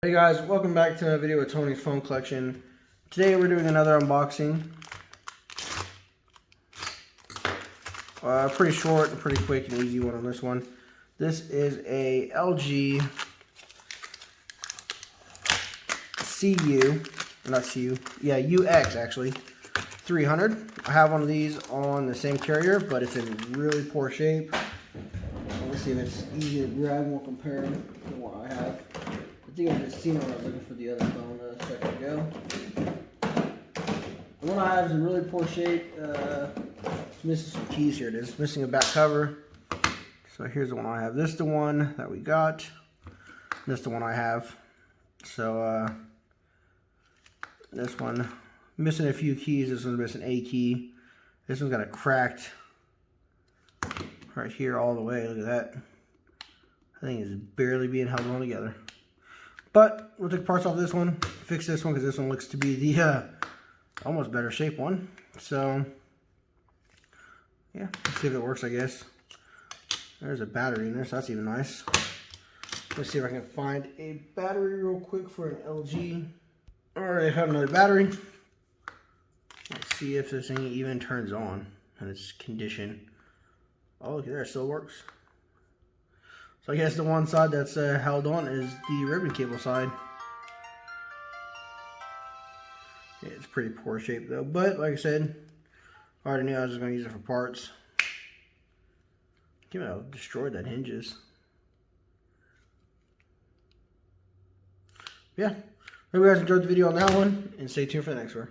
Hey guys, welcome back to a video with Tony's phone collection. Today we're doing another unboxing. Pretty short, pretty quick and easy one on this one. This is a LG UX actually, 300. I have one of these on the same carrier, but it's in really poor shape. Let's see if it's easy to grab and we'll compare to what I have. I think I just seen it when I was looking for the other phone a second ago. The one I have is in really poor shape. It's missing some keys here. It is missing a back cover. So here's the one I have. This is the one that we got. This is the one I have. So this one missing a few keys. This one's missing a key. This one's got a cracked right here all the way. Look at that. I think it's barely being held on together. But we'll take parts off this one, fix this one because this one looks to be the almost better shape one. So yeah, let's see if it works, I guess. There's a battery in there, so that's even nice. Let's see if I can find a battery real quick for an LG. Alright, I have another battery. Let's see if this thing even turns on in its condition. Oh, look there, it still works. So I guess the one side that's held on is the ribbon cable side. Yeah, it's pretty poor shape though, but like I said, I already knew I was just going to use it for parts. Give it a destroyed that hinges. Yeah, hope you guys enjoyed the video on that one, and stay tuned for the next one.